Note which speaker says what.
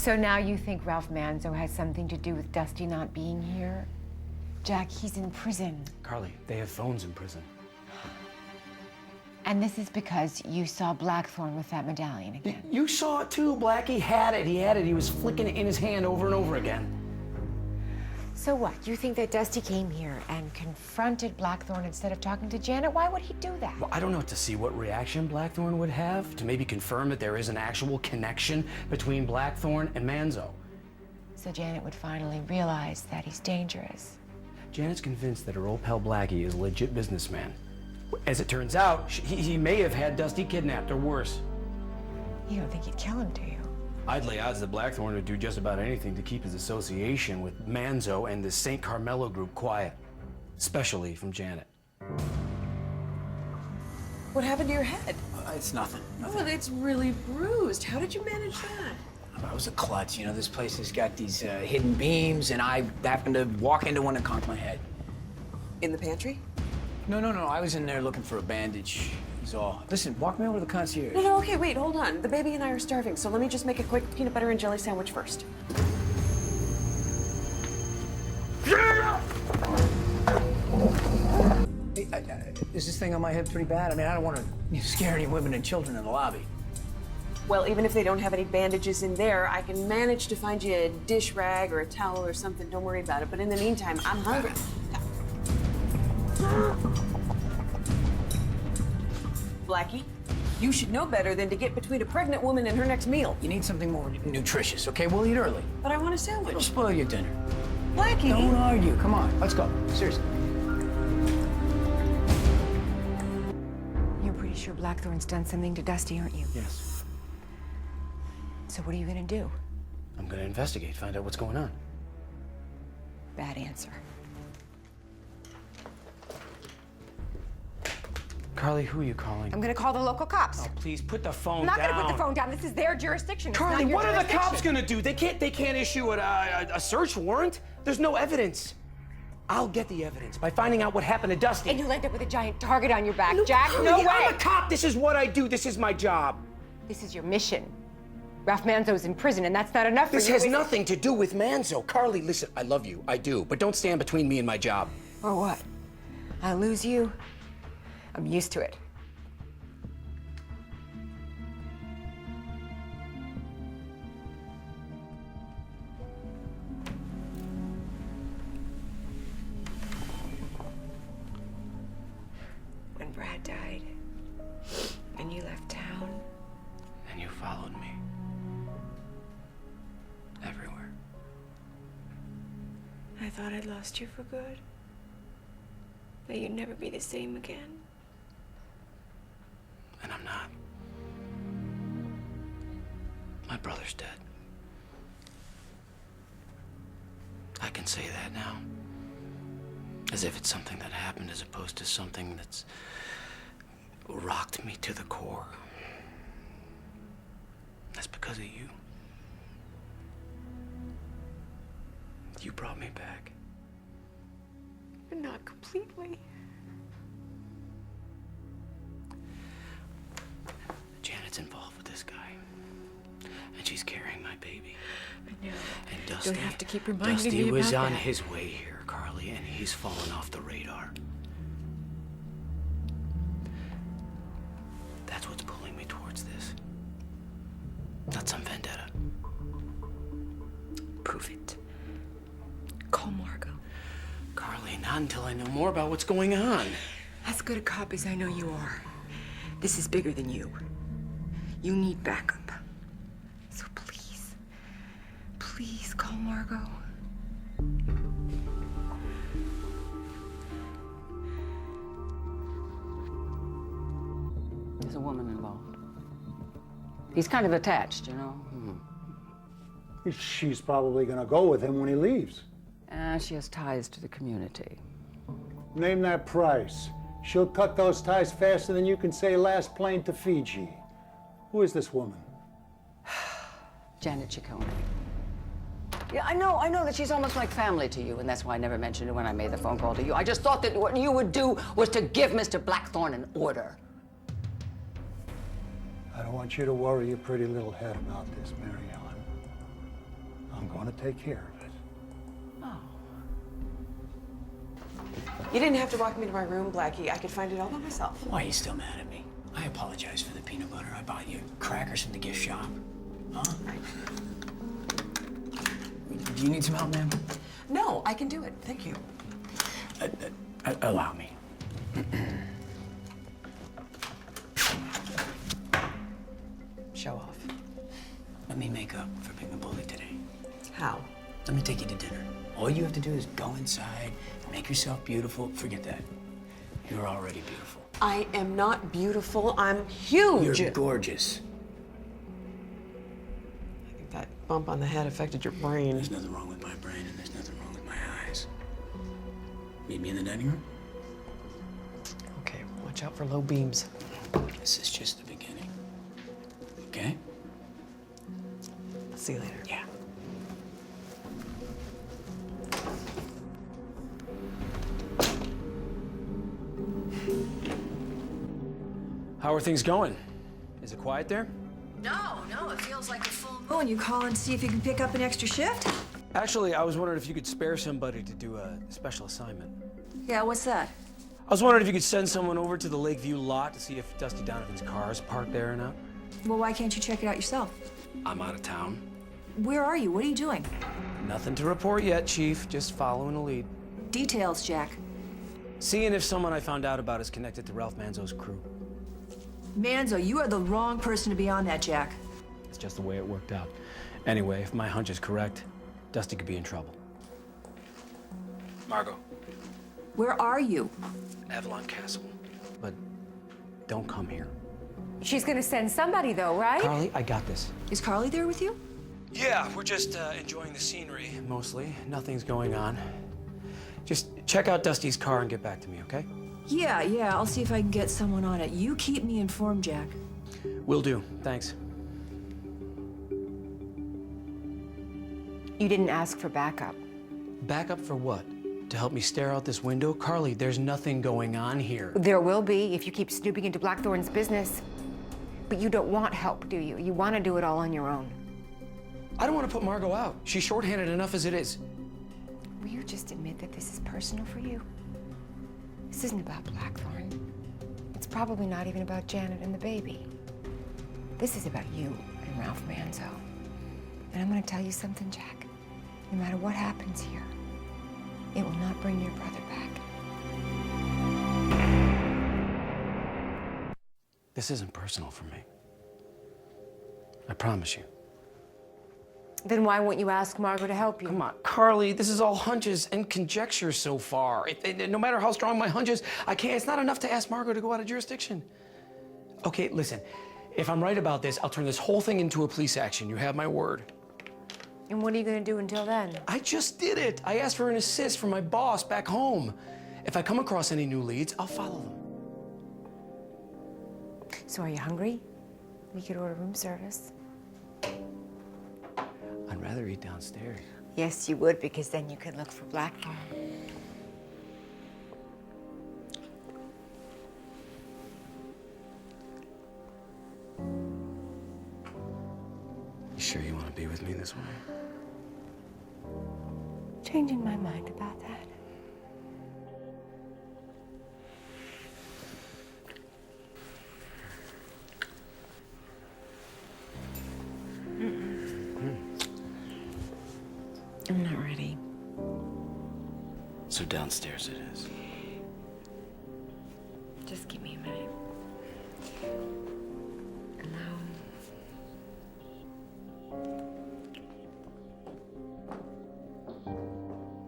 Speaker 1: So now you think Ralph Manzo has something to do with Dusty not being here? Jack, he's in prison.
Speaker 2: Carly, they have phones in prison.
Speaker 1: And this is because you saw Blackthorn with that medallion again.
Speaker 2: You saw it too, Blackie. Had it. He was flicking it in his hand over and over again.
Speaker 1: So what? You think that Dusty came here and confronted Blackthorn instead of talking to Janet? Why would he do that?
Speaker 2: Well, I don't know, to see what reaction Blackthorn would have, to maybe confirm that there is an actual connection between Blackthorn and Manzo.
Speaker 1: So Janet would finally realize that he's dangerous.
Speaker 2: Janet's convinced that her old pal Blackie is a legit businessman. As it turns out, he may have had Dusty kidnapped or worse.
Speaker 1: You don't think he'd kill him, do you?
Speaker 2: I'd lay odds that Blackthorn would do just about anything to keep his association with Manzo and the St. Carmelo group quiet, especially from Janet.
Speaker 3: What happened to your head?
Speaker 4: It's nothing.
Speaker 3: Oh, it's really bruised. How did you manage that?
Speaker 4: It was a klutz. You know, this place has got these hidden beams, and I happened to walk into one and conked my head.
Speaker 3: In the pantry?
Speaker 4: No. I was in there looking for a bandage, is all. Listen, walk me over to the concierge.
Speaker 3: No, okay, wait, hold on. The baby and I are starving, so let me just make a quick peanut butter and jelly sandwich first.
Speaker 4: Hey, is this thing on my head pretty bad? I mean, I don't want to scare any women and children in the lobby.
Speaker 3: Well, even if they don't have any bandages in there, I can manage to find you a dish rag or a towel or something. Don't worry about it. But in the meantime, I'm hungry. Blackie, you should know better than to get between a pregnant woman and her next meal.
Speaker 4: You need something more nutritious, okay? We'll eat early.
Speaker 3: But I want a sandwich.
Speaker 4: Don't spoil your dinner.
Speaker 3: Blackie!
Speaker 4: Don't argue. Come on, let's go. Seriously.
Speaker 1: You're pretty sure Blackthorn's done something to Dusty, aren't you?
Speaker 2: Yes.
Speaker 1: So what are you gonna do?
Speaker 2: I'm gonna investigate, find out what's going on.
Speaker 1: Bad answer.
Speaker 2: Carly, who are you calling?
Speaker 1: I'm gonna call the local cops.
Speaker 2: Oh, please put the phone
Speaker 1: I'm not
Speaker 2: down.
Speaker 1: gonna put the phone down. This is their jurisdiction. It's
Speaker 2: Carly,
Speaker 1: not your
Speaker 2: what are the
Speaker 1: jurisdiction.
Speaker 2: cops gonna do? They can't issue a search warrant. There's no evidence. I'll get the evidence by finding out what happened to Dusty.
Speaker 1: And you'll end up with a giant target on your back, Jack.
Speaker 2: Carly,
Speaker 1: No way.
Speaker 2: I'm a cop. This is what I do. This is my job.
Speaker 1: This is your mission. Ralph Manzo's in prison, and that's not enough for you.
Speaker 2: This has nothing to do with Manzo. Carly, listen, I love you. I do. But don't stand between me and my job.
Speaker 1: Or what? I lose you? I'm used to it. When Brad died, and you left town,
Speaker 2: And you followed me. Everywhere.
Speaker 1: I thought I'd lost you for good. That you'd never be the same again.
Speaker 2: And I'm not. My brother's dead. I can say that now. As if it's something that happened as opposed to something that's rocked me to the core. That's because of you. You brought me back.
Speaker 1: But not completely.
Speaker 2: Janet's involved with this guy. And she's carrying my baby.
Speaker 1: I know.
Speaker 2: And Dusty,
Speaker 1: Don't have to keep reminding me
Speaker 2: Dusty was
Speaker 1: about
Speaker 2: on
Speaker 1: that.
Speaker 2: his way here, Carly, and he's fallen off the radar. That's what's pulling me towards this. Not some vendetta.
Speaker 1: Prove it. Call Margot.
Speaker 2: Carly, not until I know more about what's going on.
Speaker 1: As good a cop as I know you are. This is bigger than you. You need backup. So please, please call Margot.
Speaker 5: There's a woman involved. He's kind of attached, you know.
Speaker 6: She's probably gonna go with him when he leaves.
Speaker 5: She has ties to the community.
Speaker 6: Name that price. She'll cut those ties faster than you can say last plane to Fiji. Who is this woman?
Speaker 5: Janet Ciccone. Yeah, I know that she's almost like family to you, and that's why I never mentioned it when I made the phone call to you. I just thought that what you would do was to give Mr. Blackthorn an order.
Speaker 6: I don't want you to worry your pretty little head about this, Mary Ellen. want to take care of it.
Speaker 3: You didn't have to walk me to my room, Blackie. I could find it all by myself.
Speaker 4: Why are you still mad at me? I apologize for the peanut butter. I bought you crackers from the gift shop. Huh? Do you need some help, ma'am?
Speaker 3: No, I can do it. Thank you.
Speaker 4: Allow me.
Speaker 3: Show off.
Speaker 4: Let me make up for being a bully today.
Speaker 3: How?
Speaker 4: Let me take you to dinner. All you have to do is go inside, make yourself beautiful. Forget that. You're already beautiful.
Speaker 3: I am not beautiful. I'm huge.
Speaker 4: You're gorgeous.
Speaker 3: I think that bump on the head affected your brain.
Speaker 4: There's nothing wrong with my brain, and there's nothing wrong with my eyes. Meet me in the dining room?
Speaker 3: Okay, watch out for low beams.
Speaker 4: This is just the beginning. Okay?
Speaker 3: See you later.
Speaker 4: Yeah.
Speaker 7: How are things going? Is it quiet there?
Speaker 8: No, it feels like a full moon. You call and see if you can pick up an extra shift?
Speaker 7: Actually, I was wondering if you could spare somebody to do a special assignment.
Speaker 8: Yeah, what's that?
Speaker 7: I was wondering if you could send someone over to the Lakeview lot to see if Dusty Donovan's car is parked there or not.
Speaker 8: Well, why can't you check it out yourself?
Speaker 2: I'm out of town.
Speaker 8: Where are you? What are you doing?
Speaker 7: Nothing to report yet, Chief. Just following a lead.
Speaker 8: Details, Jack.
Speaker 7: Seeing if someone I found out about is connected to Ralph Manzo's crew.
Speaker 8: Manzo, you are the wrong person to be on that, Jack.
Speaker 7: It's just the way it worked out. Anyway, if my hunch is correct, Dusty could be in trouble. Margot,
Speaker 8: Where are you?
Speaker 7: Avalon Castle. But don't come here.
Speaker 9: She's gonna send somebody, though, right?
Speaker 7: Carly, I got this.
Speaker 8: Is Carly there with you?
Speaker 7: Yeah, we're just enjoying the scenery, mostly. Nothing's going on. Just check out Dusty's car and get back to me, okay?
Speaker 8: Yeah, I'll see if I can get someone on it. You keep me informed, Jack.
Speaker 7: Will do. Thanks.
Speaker 9: You didn't ask for backup.
Speaker 7: Backup for what? To help me stare out this window? Carly, there's nothing going on here.
Speaker 9: There will be if you keep snooping into Blackthorn's business. But you don't want help, do you? You want to do it all on your own.
Speaker 7: I don't want to put Margot out. She's shorthanded enough as it is.
Speaker 9: Will you just admit that this is personal for you? This isn't about Blackthorn. It's probably not even about Janet and the baby. This is about you and Ralph Manzo. And I'm gonna tell you something, Jack. No matter what happens here, it will not bring your brother back.
Speaker 7: This isn't personal for me. I promise you.
Speaker 9: Then why won't you ask Margot to help you?
Speaker 7: Come on, Carly, this is all hunches and conjecture so far. No matter how strong my hunches, it's not enough to ask Margot to go out of jurisdiction. Okay, listen, if I'm right about this, I'll turn this whole thing into a police action. You have my word.
Speaker 9: And what are you gonna do until then?
Speaker 7: I just did it. I asked for an assist from my boss back home. If I come across any new leads, I'll follow them.
Speaker 9: So are you hungry? We could order room service.
Speaker 7: I'd rather eat downstairs.
Speaker 9: Yes, you would, because then you could look for Blackthorn.
Speaker 7: You sure you want to be with me this way?
Speaker 9: Changing my mind about that.
Speaker 3: I'm not ready.
Speaker 2: So downstairs it is.
Speaker 9: Just give me a minute.